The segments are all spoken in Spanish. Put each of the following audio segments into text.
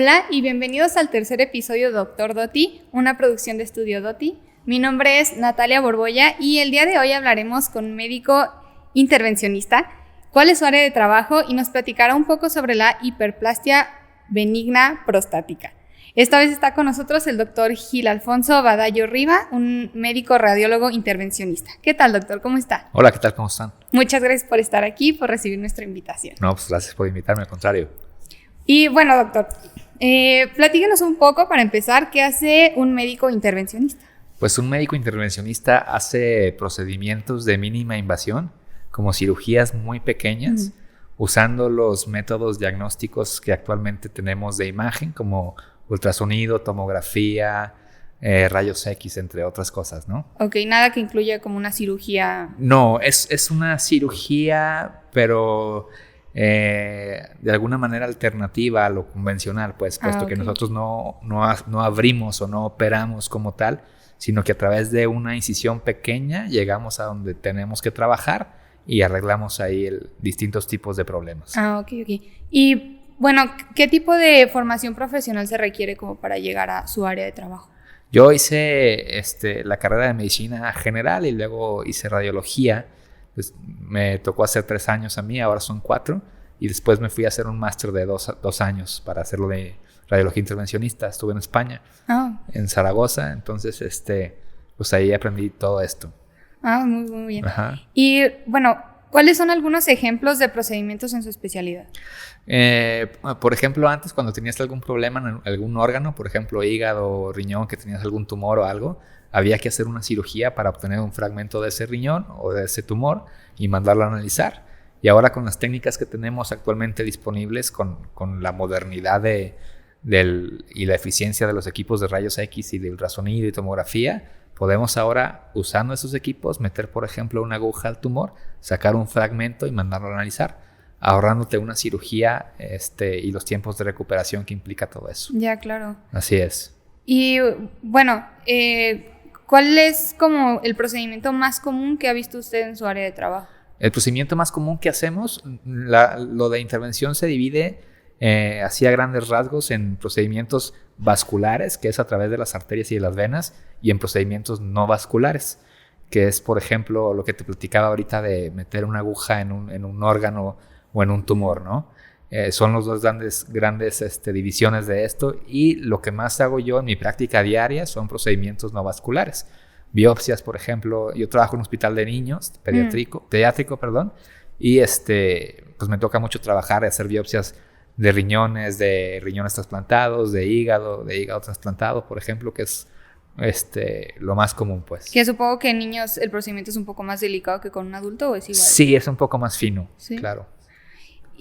Hola y bienvenidos al tercer episodio de Doctor Doti, una producción de Estudio Doti. Mi nombre es Natalia Borbolla y el día de hoy hablaremos con un médico intervencionista, cuál es su área de trabajo y nos platicará un poco sobre la hiperplasia benigna prostática. Esta vez está con nosotros el doctor Gil Alfonso Badallo Riva, un médico radiólogo intervencionista. ¿Qué tal, doctor? ¿Cómo está? Hola, ¿qué tal? ¿Cómo están? Muchas gracias por estar aquí, por recibir nuestra invitación. No, pues gracias por invitarme, al contrario. Y bueno, doctor, platíquenos un poco para empezar, ¿qué hace un médico intervencionista? Pues un médico intervencionista hace procedimientos de mínima invasión, como cirugías muy pequeñas, usando los métodos diagnósticos que actualmente tenemos de imagen, como ultrasonido, tomografía, rayos X, entre otras cosas, ¿no? Ok, nada que incluya como una cirugía. No, es una cirugía, pero de alguna manera alternativa a lo convencional, pues, puesto que nosotros no abrimos o no operamos como tal, sino que a través de una incisión pequeña llegamos a donde tenemos que trabajar y arreglamos ahí distintos tipos de problemas. Ok. Y bueno, ¿qué tipo de formación profesional se requiere como para llegar a su área de trabajo? Yo hice la carrera de medicina general y luego hice radiología. Pues me tocó hacer 3 años a mí, ahora son 4. Y después me fui a hacer un máster de 2 años para hacerlo de radiología intervencionista. Estuve en España, en Zaragoza. Entonces, pues ahí aprendí todo esto. Muy bien. Ajá. Y bueno, ¿cuáles son algunos ejemplos de procedimientos en su especialidad? Por ejemplo, antes cuando tenías algún problema en algún órgano, por ejemplo hígado o riñón, que tenías algún tumor o algo, había que hacer una cirugía para obtener un fragmento de ese riñón o de ese tumor y mandarlo a analizar. Y ahora con las técnicas que tenemos actualmente disponibles, con la modernidad y la eficiencia de los equipos de rayos X y de ultrasonido y tomografía, podemos ahora, usando esos equipos, meter, por ejemplo, una aguja al tumor, sacar un fragmento y mandarlo a analizar, ahorrándote una cirugía y los tiempos de recuperación que implica todo eso. Ya, claro. Así es. Y bueno, ¿cuál es como el procedimiento más común que ha visto usted en su área de trabajo? El procedimiento más común que hacemos, lo de intervención se divide así a grandes rasgos en procedimientos vasculares, que es a través de las arterias y de las venas, y en procedimientos no vasculares, que es, por ejemplo, lo que te platicaba ahorita de meter una aguja en un órgano o en un tumor, ¿no? Son los dos grandes divisiones de esto, y lo que más hago yo en mi práctica diaria son procedimientos no vasculares. Biopsias, por ejemplo, yo trabajo en un hospital de niños, pediátrico, y pues me toca mucho trabajar y hacer biopsias de riñones trasplantados, de hígado trasplantado, por ejemplo, que es lo más común, pues. Que supongo que en niños el procedimiento es un poco más delicado que con un adulto, ¿o es igual? Sí, es un poco más fino, ¿sí? Claro.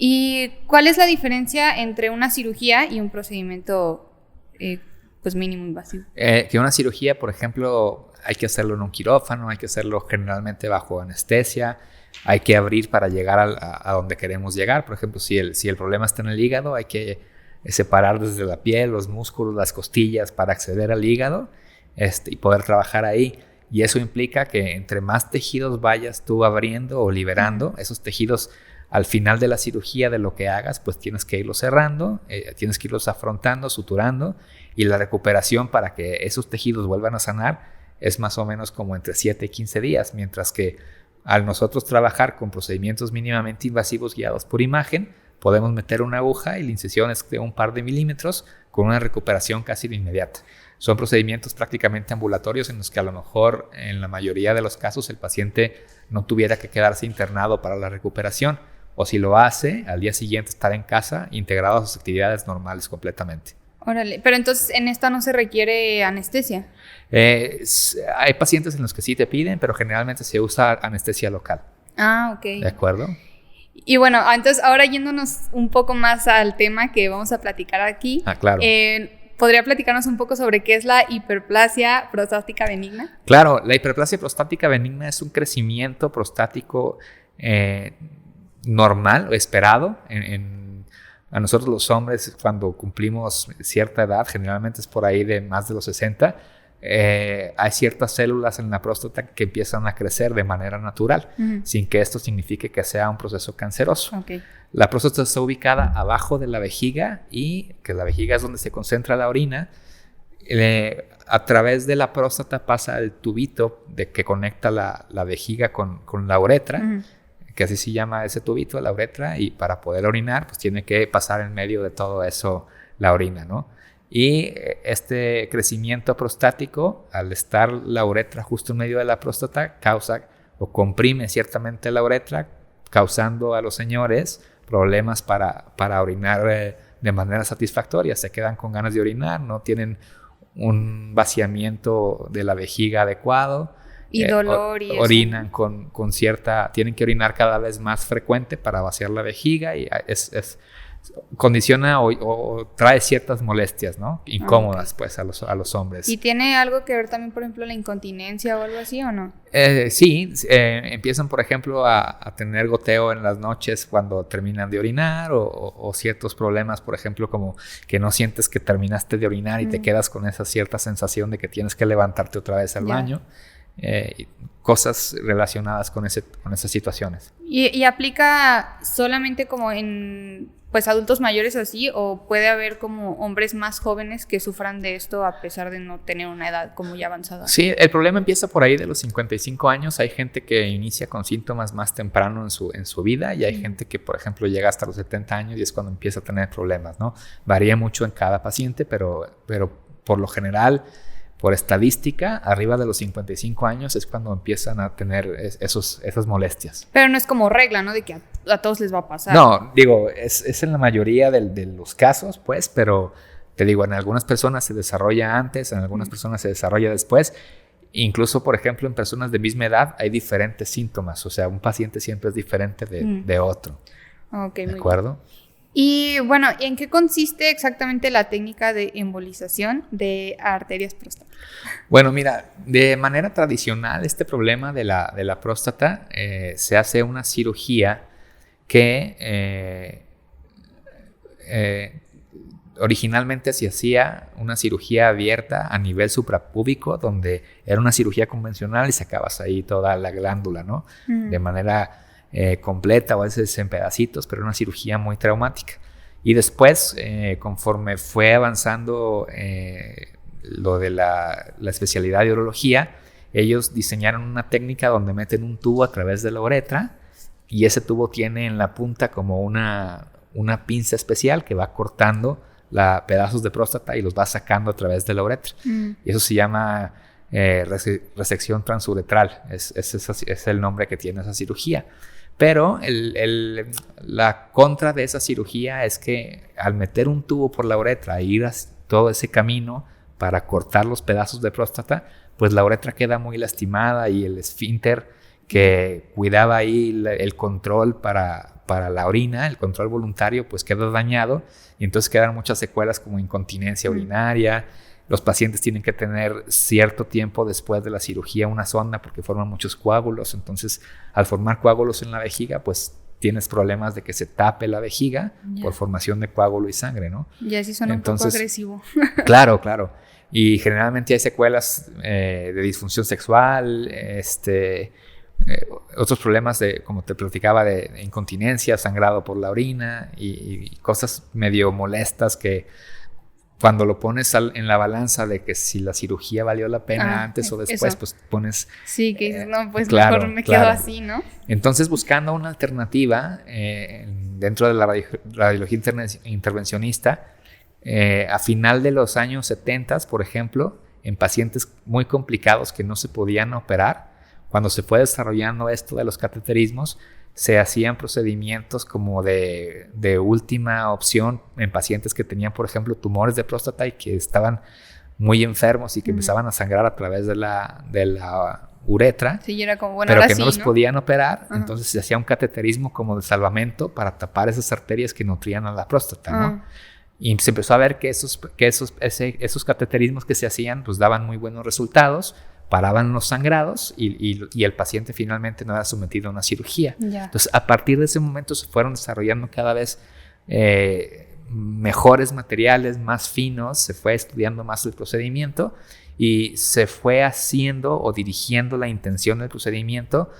¿Y cuál es la diferencia entre una cirugía y un procedimiento pues mínimo invasivo? Que una cirugía, por ejemplo, hay que hacerlo en un quirófano, hay que hacerlo generalmente bajo anestesia, hay que abrir para llegar a donde queremos llegar. Por ejemplo, si el problema está en el hígado, hay que separar desde la piel, los músculos, las costillas para acceder al hígado y poder trabajar ahí. Y eso implica que entre más tejidos vayas tú abriendo o liberando, esos tejidos al final de la cirugía, de lo que hagas, pues tienes que irlos cerrando, tienes que irlos afrontando, suturando, y la recuperación para que esos tejidos vuelvan a sanar es más o menos como entre 7 y 15 días, mientras que al nosotros trabajar con procedimientos mínimamente invasivos guiados por imagen, podemos meter una aguja y la incisión es de un par de milímetros con una recuperación casi de inmediata. Son procedimientos prácticamente ambulatorios en los que a lo mejor en la mayoría de los casos el paciente no tuviera que quedarse internado para la recuperación, o si lo hace, al día siguiente estar en casa integrado a sus actividades normales completamente. Órale, pero entonces en esta no se requiere anestesia. Hay pacientes en los que sí te piden, pero generalmente se usa anestesia local. Ok. ¿De acuerdo? Y bueno, entonces ahora yéndonos un poco más al tema que vamos a platicar aquí. Claro. ¿Podría platicarnos un poco sobre qué es la hiperplasia prostática benigna? Claro, la hiperplasia prostática benigna es un crecimiento prostático normal o esperado a nosotros los hombres cuando cumplimos cierta edad, generalmente es por ahí de más de los 60, hay ciertas células en la próstata que empiezan a crecer de manera natural, sin que esto signifique que sea un proceso canceroso. La próstata está ubicada abajo de la vejiga y que la vejiga es donde se concentra la orina. A través de la próstata pasa el tubito que conecta la vejiga con la uretra, que así se llama ese tubito, la uretra, y para poder orinar, pues tiene que pasar en medio de todo eso la orina, ¿no? Y este crecimiento prostático, al estar la uretra justo en medio de la próstata, causa o comprime ciertamente la uretra, causando a los señores problemas para orinar de manera satisfactoria. Se quedan con ganas de orinar, no tienen un vaciamiento de la vejiga adecuado. Y dolor y orinan con cierta... Tienen que orinar cada vez más frecuente para vaciar la vejiga y condiciona o trae ciertas molestias, ¿no? Incómodas, pues, a los hombres. ¿Y tiene algo que ver también, por ejemplo, la incontinencia o algo así, o no? Sí, empiezan, por ejemplo, a tener goteo en las noches cuando terminan de orinar o ciertos problemas, por ejemplo, como que no sientes que terminaste de orinar y te quedas con esa cierta sensación de que tienes que levantarte otra vez al baño. Cosas relacionadas con esas situaciones. ¿Y aplica solamente como en pues adultos mayores así, o puede haber como hombres más jóvenes que sufran de esto a pesar de no tener una edad como ya avanzada? Sí, el problema empieza por ahí de los 55 años. Hay gente que inicia con síntomas más temprano en su vida y hay gente que, por ejemplo, llega hasta los 70 años y es cuando empieza a tener problemas, ¿no? Varía mucho en cada paciente, pero por lo general, por estadística, arriba de los 55 años es cuando empiezan a tener esas molestias. Pero no es como regla, ¿no? De que a todos les va a pasar. No, digo, es en la mayoría de los casos, pues, pero te digo, en algunas personas se desarrolla antes, en algunas personas se desarrolla después. Incluso, por ejemplo, en personas de misma edad hay diferentes síntomas. O sea, un paciente siempre es diferente de otro. Okay, ¿De acuerdo? Y bueno, ¿en qué consiste exactamente la técnica de embolización de arterias prostáticas? Bueno, mira, de manera tradicional este problema de la próstata se hace una cirugía que originalmente se hacía una cirugía abierta a nivel suprapúbico, donde era una cirugía convencional y sacabas ahí toda la glándula, ¿no? De manera completa o a veces en pedacitos, pero una cirugía muy traumática. Y después, conforme fue avanzando lo de la especialidad de urología, ellos diseñaron una técnica donde meten un tubo a través de la uretra y ese tubo tiene en la punta como una pinza especial que va cortando pedazos de próstata y los va sacando a través de la uretra. Y eso se llama resección transuretral. Es el nombre que tiene esa cirugía. Pero la contra de esa cirugía es que al meter un tubo por la uretra e ir a todo ese camino para cortar los pedazos de próstata, pues la uretra queda muy lastimada y el esfínter que cuidaba ahí el control para la orina, el control voluntario, pues queda dañado y entonces quedan muchas secuelas como incontinencia urinaria. Los pacientes tienen que tener cierto tiempo después de la cirugía una sonda porque forman muchos coágulos. Entonces, al formar coágulos en la vejiga, pues tienes problemas de que se tape la vejiga por formación de coágulo y sangre, ¿no? Ya sí suena un poco agresivo. Claro. Y generalmente hay secuelas de disfunción sexual, otros problemas como te platicaba, de incontinencia, sangrado por la orina y cosas medio molestas que cuando lo pones en la balanza de que si la cirugía valió la pena antes o después, pues pones... Sí, que no, pues claro, mejor me quedo así, ¿no? Entonces, buscando una alternativa dentro de la radiología intervencionista, a final de los años 70, por ejemplo, en pacientes muy complicados que no se podían operar, cuando se fue desarrollando esto de los cateterismos, se hacían procedimientos como de última opción en pacientes que tenían, por ejemplo, tumores de próstata y que estaban muy enfermos y que empezaban a sangrar a través de la uretra, sí, era como, bueno, pero ahora que sí, no los podían operar. Ajá. Entonces se hacía un cateterismo como de salvamento para tapar esas arterias que nutrían a la próstata, ¿no? Y se empezó a ver que esos cateterismos que se hacían pues daban muy buenos resultados, paraban los sangrados y el paciente finalmente no era sometido a una cirugía. Entonces, a partir de ese momento se fueron desarrollando cada vez mejores materiales, más finos, se fue estudiando más el procedimiento y se fue haciendo o dirigiendo la intención del procedimiento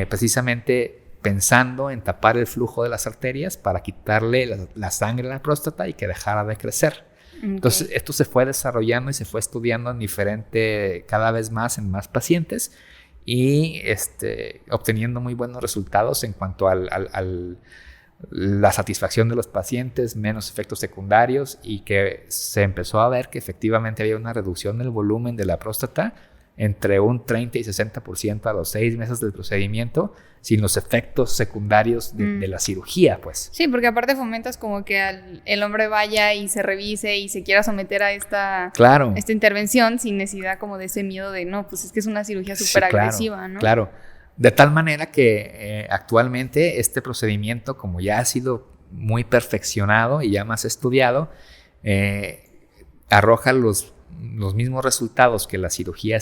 precisamente pensando en tapar el flujo de las arterias para quitarle la sangre a la próstata y que dejara de crecer. Okay. Entonces, esto se fue desarrollando y se fue estudiando cada vez más en más pacientes y obteniendo muy buenos resultados en cuanto a la satisfacción de los pacientes, menos efectos secundarios, y que se empezó a ver que efectivamente había una reducción del volumen de la próstata entre un 30 y 60% a los 6 meses del procedimiento, sin los efectos secundarios de la cirugía, pues. Sí, porque aparte fomentas como que el hombre vaya y se revise y se quiera someter a esta intervención sin necesidad como de ese miedo de, no, pues es que es una cirugía súper agresiva, ¿no? Claro. De tal manera que actualmente este procedimiento, como ya ha sido muy perfeccionado y ya más estudiado, arroja los mismos resultados que la cirugía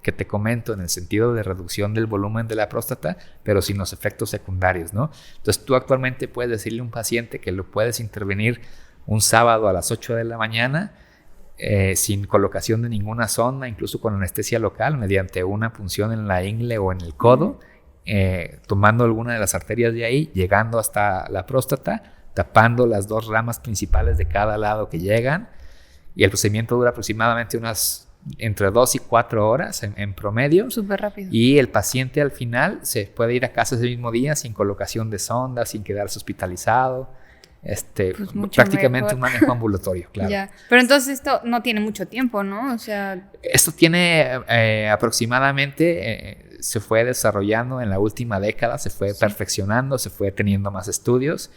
que te comento, en el sentido de reducción del volumen de la próstata, pero sin los efectos secundarios, ¿no? Entonces tú actualmente puedes decirle a un paciente que lo puedes intervenir un sábado a las 8 de la mañana sin colocación de ninguna sonda, incluso con anestesia local, mediante una punción en la ingle o en el codo, tomando alguna de las arterias de ahí, llegando hasta la próstata, tapando las 2 ramas principales de cada lado que llegan, y el procedimiento dura aproximadamente entre 2 y 4 horas en promedio. Súper rápido. Y el paciente al final se puede ir a casa ese mismo día sin colocación de sonda, sin quedarse hospitalizado. Pues prácticamente un manejo ambulatorio, claro. Ya. Pero entonces esto no tiene mucho tiempo, ¿no? O sea, esto tiene aproximadamente, se fue desarrollando en la última década, se fue perfeccionando, se fue teniendo más estudios,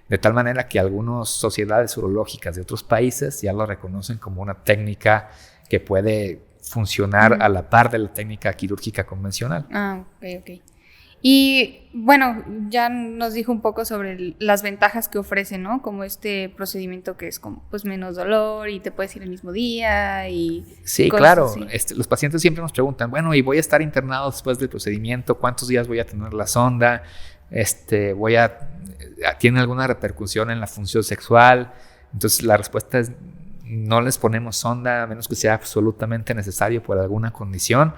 de tal manera que algunas sociedades urológicas de otros países ya lo reconocen como una técnica que puede funcionar a la par de la técnica quirúrgica convencional. Ok. Y bueno, ya nos dijo un poco sobre las ventajas que ofrece, ¿no? Como este procedimiento que es como pues menos dolor y te puedes ir el mismo día y sí, claro. Los pacientes siempre nos preguntan, bueno, y voy a estar internado después del procedimiento, ¿cuántos días voy a tener la sonda? ¿Tiene alguna repercusión en la función sexual? Entonces la respuesta es, no les ponemos sonda a menos que sea absolutamente necesario por alguna condición.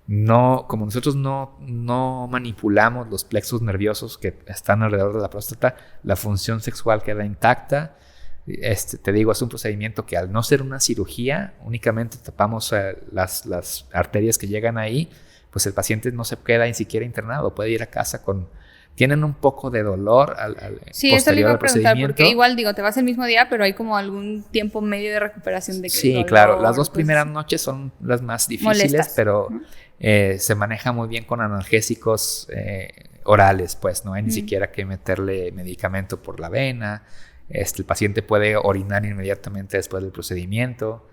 No, como nosotros no manipulamos los plexos nerviosos que están alrededor de la próstata, la función sexual queda intacta. Te digo, es un procedimiento que al no ser una cirugía, únicamente tapamos las arterias que llegan ahí, pues el paciente no se queda ni siquiera internado, puede ir a casa tienen un poco de dolor sí, eso le iba a preguntar, porque igual te vas el mismo día, pero hay como algún tiempo medio de recuperación de que sí, dolor, claro, las 2 primeras noches son las más difíciles, molestas, pero se maneja muy bien con analgésicos orales, pues no hay ni siquiera que meterle medicamento por la vena. El paciente puede orinar inmediatamente después del procedimiento.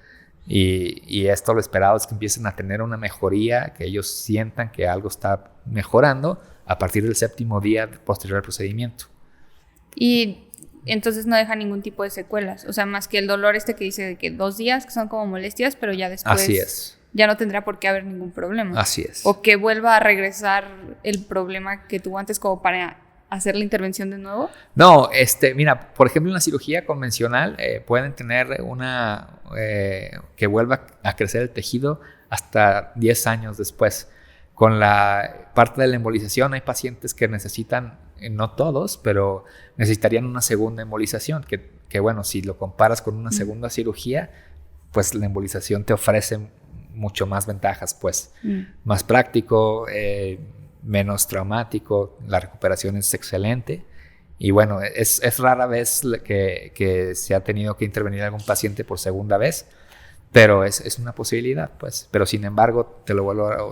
Y esto, lo esperado es que empiecen a tener una mejoría, que ellos sientan que algo está mejorando a partir del 7º día posterior al procedimiento. Y entonces no deja ningún tipo de secuelas, o sea, más que el dolor que dice de que 2 días, que son como molestias, pero ya después así es. Ya no tendrá por qué haber ningún problema. Así es. O que vuelva a regresar el problema que tuvo antes como para hacer la intervención de nuevo. No, mira, por ejemplo, en la cirugía convencional pueden tener que vuelva a crecer el tejido hasta 10 años después. Con la parte de la embolización hay pacientes que necesitan, no todos, pero necesitarían una segunda embolización, que bueno, si lo comparas con una segunda cirugía, pues la embolización te ofrece mucho más ventajas, pues más práctico, menos traumático, la recuperación es excelente. Y bueno, es rara vez que se ha tenido que intervenir algún paciente por segunda vez, pero es una posibilidad, pues. Pero sin embargo, te lo vuelvo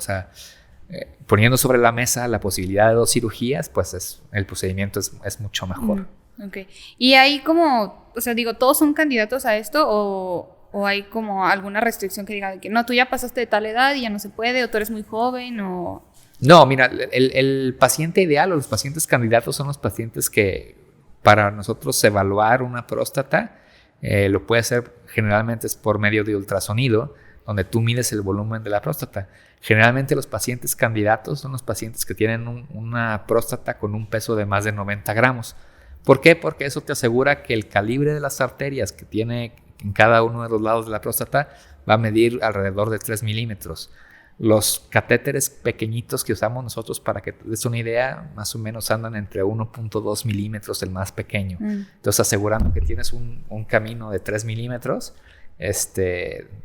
poniendo sobre la mesa la posibilidad de 2 cirugías, pues el procedimiento es mucho mejor. Okay. Y hay como, ¿todos son candidatos a esto o hay como alguna restricción que diga de que no, tú ya pasaste de tal edad y ya no se puede, o tú eres muy joven, o...? No, mira, el paciente ideal o los pacientes candidatos son los pacientes que para nosotros evaluar una próstata lo puede hacer generalmente es por medio de ultrasonido, donde tú mides el volumen de la próstata. Generalmente los pacientes candidatos son los pacientes que tienen una próstata con un peso de más de 90 gramos. ¿Por qué? Porque eso te asegura que el calibre de las arterias que tiene en cada uno de los lados de la próstata va a medir alrededor de 3 milímetros. Los catéteres pequeñitos que usamos nosotros, para que te des una idea, más o menos andan entre 1.2 milímetros, el más pequeño. Entonces, asegurando que tienes un camino de 3 milímetros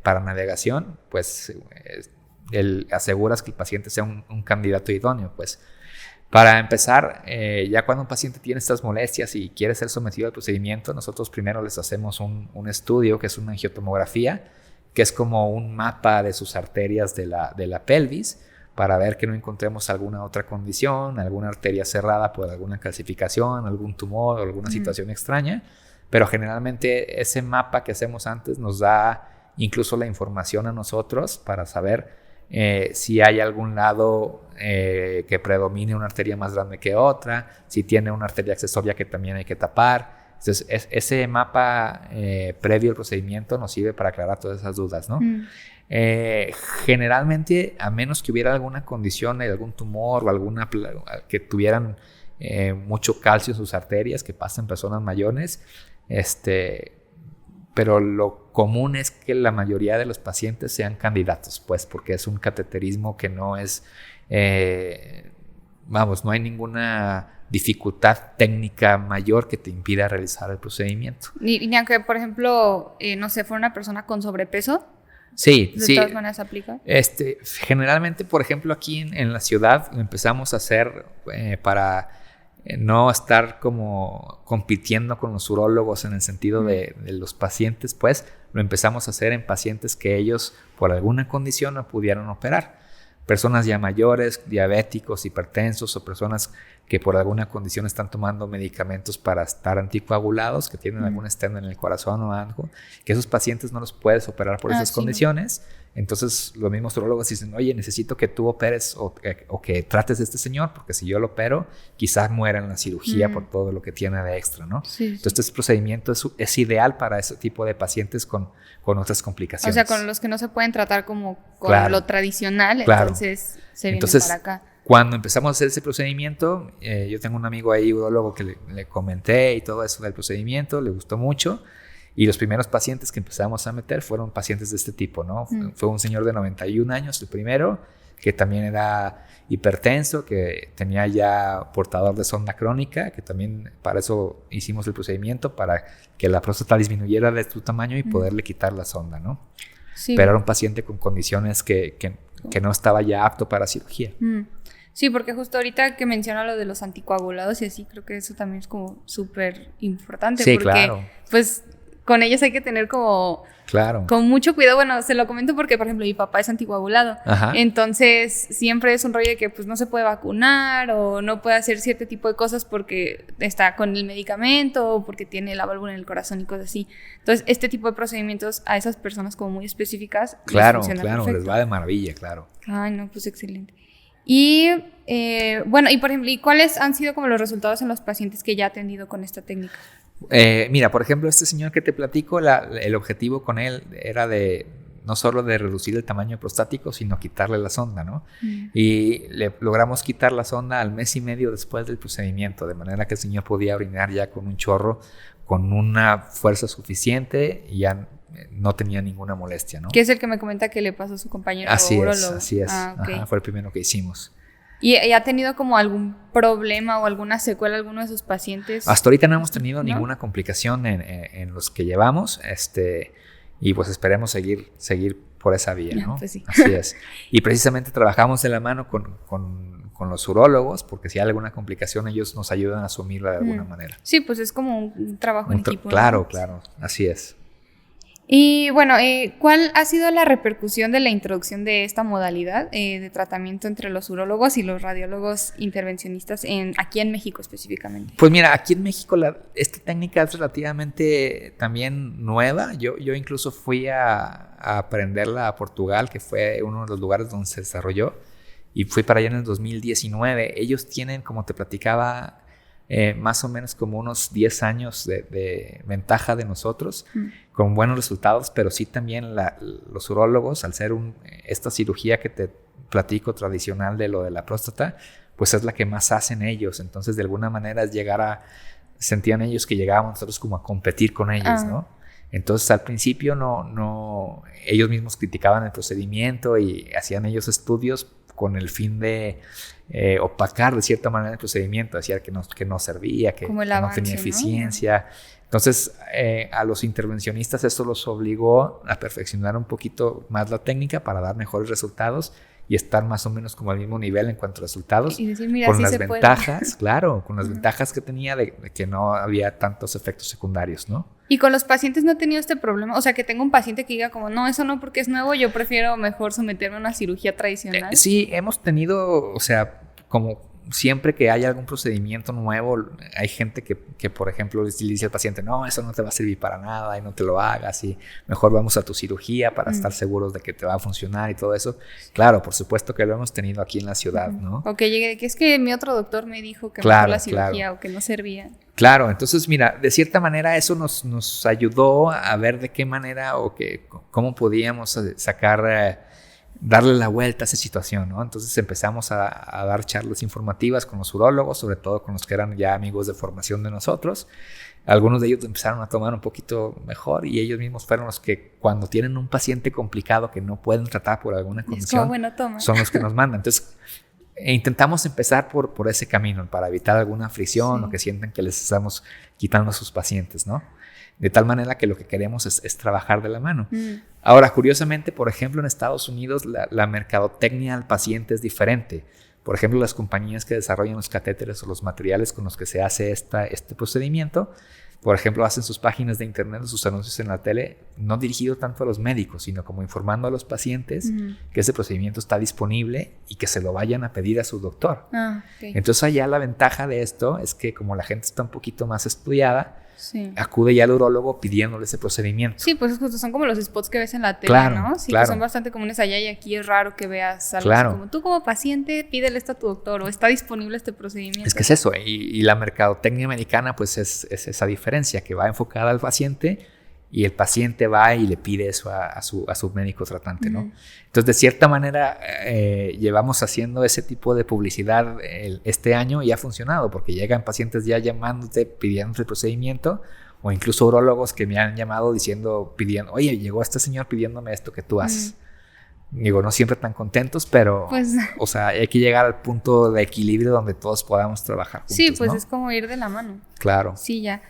para navegación, pues aseguras que el paciente sea un candidato idóneo. Pues para empezar, ya cuando un paciente tiene estas molestias y quiere ser sometido al procedimiento, nosotros primero les hacemos un estudio que es una angiotomografía, que es como un mapa de sus arterias de la pelvis, para ver que no encontremos alguna otra condición, alguna arteria cerrada por alguna calcificación, algún tumor o alguna situación extraña. Pero generalmente ese mapa que hacemos antes nos da incluso la información a nosotros para saber si hay algún lado que predomine una arteria más grande que otra, si tiene una arteria accesoria que también hay que tapar. Entonces, ese mapa previo al procedimiento nos sirve para aclarar todas esas dudas, ¿no? Generalmente, a menos que hubiera alguna condición, algún tumor o que tuvieran mucho calcio en sus arterias, que pasa en personas mayores, pero lo común es que la mayoría de los pacientes sean candidatos, pues, porque es un cateterismo que no es, no hay ninguna dificultad técnica mayor que te impida realizar el procedimiento. Ni aunque, por ejemplo, no sé, fuera una persona con sobrepeso. Sí, ¿De todas maneras aplica? Generalmente, por ejemplo, aquí en la ciudad lo empezamos a hacer para no estar como compitiendo con los urólogos en el sentido de los pacientes, pues lo empezamos a hacer en pacientes que ellos por alguna condición no pudieron operar. Personas ya mayores, diabéticos, hipertensos, o personas que por alguna condición están tomando medicamentos para estar anticoagulados, que tienen algún esteno en el corazón o algo, que esos pacientes no los puedes operar por esas condiciones. No. Entonces los mismos urólogos dicen, oye, necesito que tú operes o que trates a este señor, porque si yo lo opero, quizás muera en la cirugía por todo lo que tiene de extra, ¿no? Sí. Entonces este procedimiento es ideal para ese tipo de pacientes con otras complicaciones. O sea, con los que no se pueden tratar como con lo tradicional, entonces se vienen para acá. Cuando empezamos a hacer ese procedimiento, yo tengo un amigo ahí, urólogo, que le comenté y todo eso del procedimiento, le gustó mucho. Y los primeros pacientes que empezamos a meter fueron pacientes de este tipo, ¿no? Fue un señor de 91 años, el primero, que también era hipertenso, que tenía ya portador de sonda crónica, que también para eso hicimos el procedimiento, para que la próstata disminuyera de su tamaño y poderle quitar la sonda, ¿no? Sí. Pero era un paciente con condiciones que no estaba ya apto para cirugía. Sí, porque justo ahorita que menciona lo de los anticoagulados y así, creo que eso también es como súper importante. Sí, porque, claro. Pues con ellos hay que tener como con mucho cuidado. Bueno, se lo comento porque, por ejemplo, mi papá es anticoagulado. Ajá. Entonces, siempre es un rollo de que pues no se puede vacunar o no puede hacer cierto tipo de cosas porque está con el medicamento o porque tiene la válvula en el corazón y cosas así. Entonces, este tipo de procedimientos a esas personas como muy específicas claro, les va de maravilla, claro. Ay, no, pues excelente. Y bueno, y por ejemplo, ¿y cuáles han sido como los resultados en los pacientes que ya ha atendido con esta técnica? Mira, por ejemplo, este señor que te platico, el objetivo con él era no solo de reducir el tamaño prostático, sino quitarle la sonda, ¿no? Y le logramos quitar la sonda al mes y medio después del procedimiento, de manera que el señor podía orinar ya con un chorro, con una fuerza suficiente y ya no tenía ninguna molestia, ¿no? Que es el que me comenta que le pasó a su compañero urologo. Así es. Okay. Ajá, fue el primero que hicimos. ¿Y ha tenido como algún problema o alguna secuela alguno de sus pacientes? Hasta ahorita no hemos tenido ninguna complicación en los que llevamos, y pues esperemos seguir por esa vía, ¿no? Pues sí. Así es. Y precisamente trabajamos de la mano con los urólogos, porque si hay alguna complicación ellos nos ayudan a asumirla de alguna manera. Sí, pues es como un trabajo en equipo. Claro, claro, así es. Y bueno, ¿cuál ha sido la repercusión de la introducción de esta modalidad de tratamiento entre los urólogos y los radiólogos intervencionistas aquí en México específicamente? Pues mira, aquí en México esta técnica es relativamente también nueva. Yo incluso fui a aprenderla a Portugal, que fue uno de los lugares donde se desarrolló, y fui para allá en el 2019. Ellos tienen, como te platicaba, más o menos como unos 10 años de ventaja de nosotros, con buenos resultados, pero sí también los urólogos, al ser esta cirugía que te platico tradicional de lo de la próstata, pues es la que más hacen ellos. Entonces, de alguna manera es sentían ellos que llegábamos nosotros como a competir con ellos, ¿no? Entonces al principio ellos mismos criticaban el procedimiento y hacían ellos estudios con el fin de opacar de cierta manera el procedimiento, decían que no servía, que no tenía eficiencia, ¿no? Entonces, a los intervencionistas eso los obligó a perfeccionar un poquito más la técnica para dar mejores resultados y estar más o menos como al mismo nivel en cuanto a resultados, y decir, mira, con sí las se ventajas, puede. claro, con las ventajas que tenía de que no había tantos efectos secundarios, ¿no? Y con los pacientes no he tenido este problema, o sea, que tengo un paciente que diga como, no, eso no porque es nuevo, yo prefiero mejor someterme a una cirugía tradicional. Sí, hemos tenido, o sea, como siempre que hay algún procedimiento nuevo, hay gente que por ejemplo, le dice al paciente, no, eso no te va a servir para nada y no te lo hagas y mejor vamos a tu cirugía para estar seguros de que te va a funcionar y todo eso. Claro, por supuesto que lo hemos tenido aquí en la ciudad, ¿no? O que llegue, que es que mi otro doctor me dijo que mejor la cirugía o que no servía. Claro, entonces mira, de cierta manera eso nos ayudó a ver de qué manera o cómo podíamos sacar... darle la vuelta a esa situación, ¿no? Entonces empezamos a dar charlas informativas con los urólogos, sobre todo con los que eran ya amigos de formación de nosotros. Algunos de ellos empezaron a tomar un poquito mejor y ellos mismos fueron los que cuando tienen un paciente complicado que no pueden tratar por alguna condición, son los que nos mandan. Entonces intentamos empezar por ese camino para evitar alguna fricción o que sientan que les estamos quitando a sus pacientes, ¿no? De tal manera que lo que queremos es trabajar de la mano. Ahora, curiosamente, por ejemplo, en Estados Unidos la mercadotecnia al paciente es diferente. Por ejemplo, las compañías que desarrollan los catéteres o los materiales con los que se hace este procedimiento, por ejemplo, hacen sus páginas de internet, sus anuncios en la tele, no dirigido tanto a los médicos, sino como informando a los pacientes que ese procedimiento está disponible y que se lo vayan a pedir a su doctor. Entonces allá la ventaja de esto es que como la gente está un poquito más estudiada, acude ya al urólogo pidiéndole ese procedimiento. Sí, pues justo son como los spots que ves en la tele, claro, ¿no? Sí, claro. Que son bastante comunes allá y aquí es raro que veas algo así como tú como paciente pídele esto a tu doctor o está disponible este procedimiento. Es que es eso, y la mercadotecnia americana pues es esa diferencia que va enfocada al paciente y el paciente va y le pide eso a su médico tratante, ¿no? Entonces, de cierta manera, llevamos haciendo ese tipo de publicidad este año y ha funcionado porque llegan pacientes ya llamándote, pidiéndote el procedimiento o incluso urólogos que me han llamado pidiendo, oye, llegó este señor pidiéndome esto que tú haces. Digo, no siempre tan contentos, pero, pues, o sea, hay que llegar al punto de equilibrio donde todos podamos trabajar juntos, sí, pues ¿no? Es como ir de la mano. Claro. Sí, ya.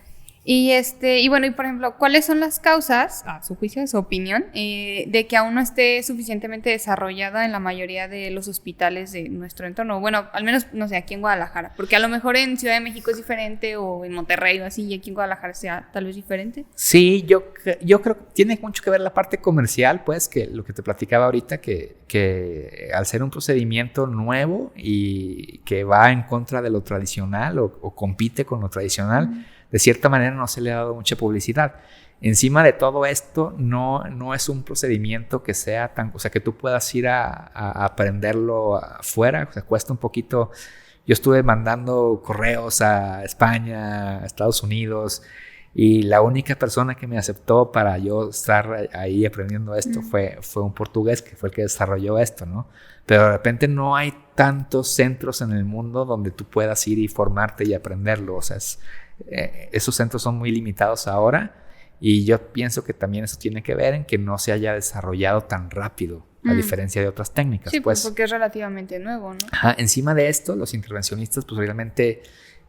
Y bueno, y por ejemplo, ¿cuáles son las causas, a su juicio, a su opinión, de que aún no esté suficientemente desarrollada en la mayoría de los hospitales de nuestro entorno? Bueno, al menos, no sé, aquí en Guadalajara, porque a lo mejor en Ciudad de México es diferente o en Monterrey o así, y aquí en Guadalajara sea tal vez diferente. Sí, yo creo que tiene mucho que ver la parte comercial, pues, que lo que te platicaba ahorita, que al ser un procedimiento nuevo y que va en contra de lo tradicional o compite con lo tradicional, de cierta manera no se le ha dado mucha publicidad. Encima de todo esto, no es un procedimiento que sea tan... O sea, que tú puedas ir a aprenderlo afuera. O sea, cuesta un poquito... Yo estuve mandando correos a España, a Estados Unidos, y la única persona que me aceptó para yo estar ahí aprendiendo esto fue un portugués que fue el que desarrolló esto, ¿no? Pero de repente no hay tantos centros en el mundo donde tú puedas ir y formarte y aprenderlo. O sea, esos centros son muy limitados ahora y yo pienso que también eso tiene que ver en que no se haya desarrollado tan rápido a diferencia de otras técnicas. Sí, pues porque es relativamente nuevo, ¿no? Ajá, encima de esto, los intervencionistas pues realmente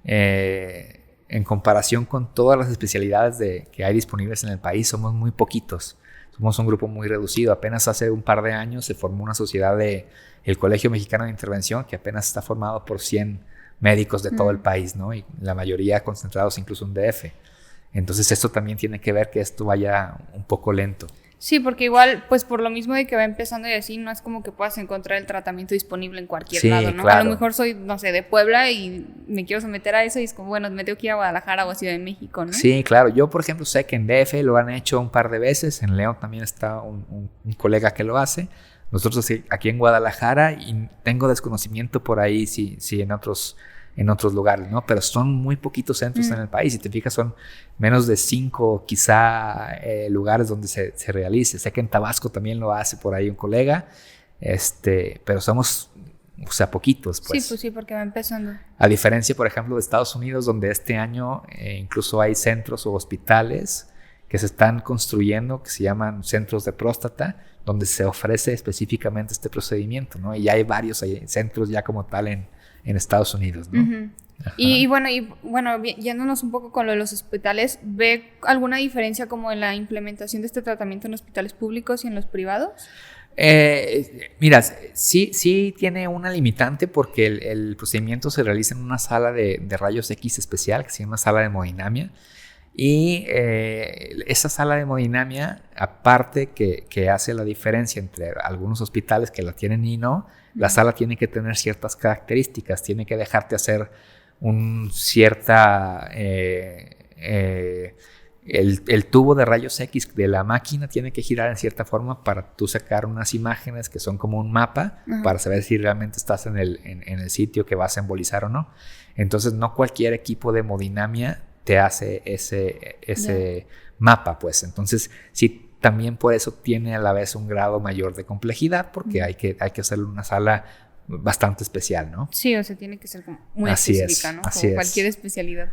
en comparación con todas las especialidades que hay disponibles en el país somos muy poquitos. Somos un grupo muy reducido. Apenas hace un par de años se formó una sociedad el Colegio Mexicano de Intervención que apenas está formado por 100 médicos de todo el país, ¿no? Y la mayoría concentrados incluso en DF. Entonces esto también tiene que ver que esto vaya un poco lento. Sí, porque igual, pues por lo mismo de que va empezando y así, no es como que puedas encontrar el tratamiento disponible en cualquier lado, ¿no? Claro. A lo mejor soy, no sé, de Puebla y me quiero someter a eso y es como, bueno, me tengo que ir a Guadalajara o a Ciudad de México, ¿no? Sí, claro. Yo, por ejemplo, sé que en DF lo han hecho un par de veces. En León también está un colega que lo hace. Nosotros aquí en Guadalajara, y tengo desconocimiento por ahí si en otros lugares, ¿no? Pero son muy poquitos centros en el país. Si te fijas, son menos de 5 quizá lugares donde se realice. Sé que en Tabasco también lo hace por ahí un colega, pero somos, o sea, poquitos, pues. Sí, pues sí, porque va empezando. A diferencia, por ejemplo, de Estados Unidos, donde este año incluso hay centros o hospitales que se están construyendo, que se llaman centros de próstata, donde se ofrece específicamente este procedimiento, ¿no? Y ya hay varios centros ya como tal en Estados Unidos, ¿no? Uh-huh. Y bueno, yéndonos un poco con lo de los hospitales, ¿ve alguna diferencia como en la implementación de este tratamiento en hospitales públicos y en los privados? Mira, sí tiene una limitante porque el procedimiento se realiza en una sala de rayos X especial, que se llama sala de hemodinamia. Y esa sala de hemodinamia, aparte que hace la diferencia entre algunos hospitales que la tienen y no, la sala tiene que tener ciertas características, tiene que dejarte hacer el tubo de rayos X de la máquina tiene que girar en cierta forma para tú sacar unas imágenes que son como un mapa, uh-huh, para saber si realmente estás en el sitio que vas a embolizar o no. Entonces no cualquier equipo de hemodinamia te hace ese mapa, pues. Entonces, sí, también por eso tiene a la vez un grado mayor de complejidad, porque hay que hacerlo en una sala bastante especial, ¿no? Sí, o sea, tiene que ser como muy específica, ¿no? Como cualquier especialidad.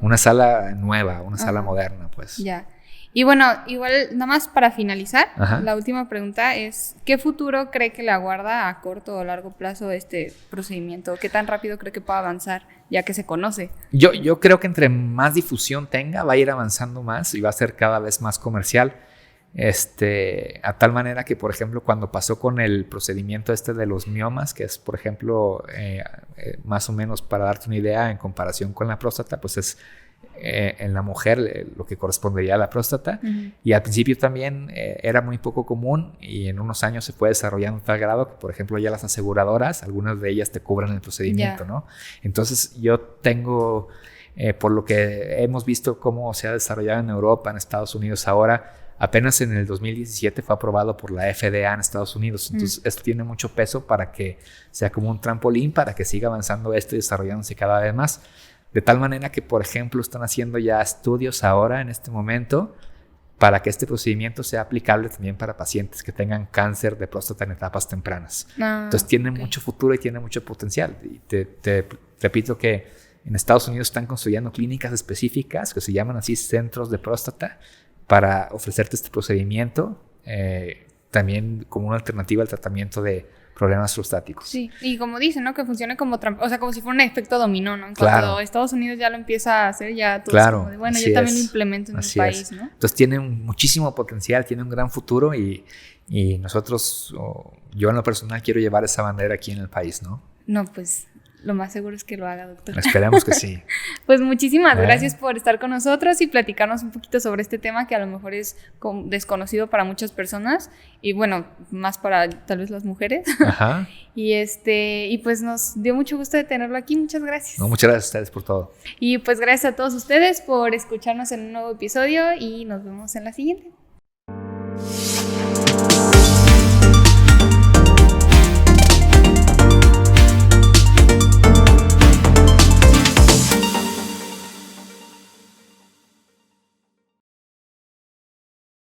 Una sala nueva, una sala moderna, pues. Ya. Y bueno, igual, nada más para finalizar, ajá, la última pregunta es, ¿qué futuro cree que le aguarda a corto o largo plazo este procedimiento? ¿Qué tan rápido cree que pueda avanzar, ya que se conoce? Yo creo que entre más difusión tenga, va a ir avanzando más y va a ser cada vez más comercial. A tal manera que, por ejemplo, cuando pasó con el procedimiento de los miomas, que es, por ejemplo, más o menos para darte una idea en comparación con la próstata, pues es en la mujer lo que correspondería a la próstata, uh-huh, y al principio también era muy poco común y en unos años se fue desarrollando a tal grado que, por ejemplo, ya las aseguradoras, algunas de ellas te cubren el procedimiento, ¿no? Entonces yo tengo, por lo que hemos visto cómo se ha desarrollado en Europa, en Estados Unidos ahora, apenas en el 2017 fue aprobado por la FDA en Estados Unidos. Entonces, esto tiene mucho peso para que sea como un trampolín para que siga avanzando esto y desarrollándose cada vez más. De tal manera que, por ejemplo, están haciendo ya estudios ahora, en este momento, para que este procedimiento sea aplicable también para pacientes que tengan cáncer de próstata en etapas tempranas. Entonces, tiene mucho futuro y tiene mucho potencial. Y te repito que en Estados Unidos están construyendo clínicas específicas que se llaman así centros de próstata, para ofrecerte este procedimiento también como una alternativa al tratamiento de problemas prostáticos. Sí, y como dicen, ¿no? Que funcione como o sea, como si fuera un efecto dominó, ¿no? Claro. Cuando Estados Unidos ya lo empieza a hacer, ya todo claro, es como de, bueno, yo también lo implemento en mi país, ¿no? Entonces tiene muchísimo potencial, tiene un gran futuro y nosotros, yo en lo personal quiero llevar esa bandera aquí en el país, ¿no? No, pues lo más seguro es que lo haga, doctor. Esperemos que sí. Pues muchísimas gracias por estar con nosotros y platicarnos un poquito sobre este tema que a lo mejor es desconocido para muchas personas y bueno, más para tal vez las mujeres. Ajá. Y pues nos dio mucho gusto de tenerlo aquí. Muchas gracias. No, muchas gracias a ustedes por todo. Y pues gracias a todos ustedes por escucharnos en un nuevo episodio y nos vemos en la siguiente.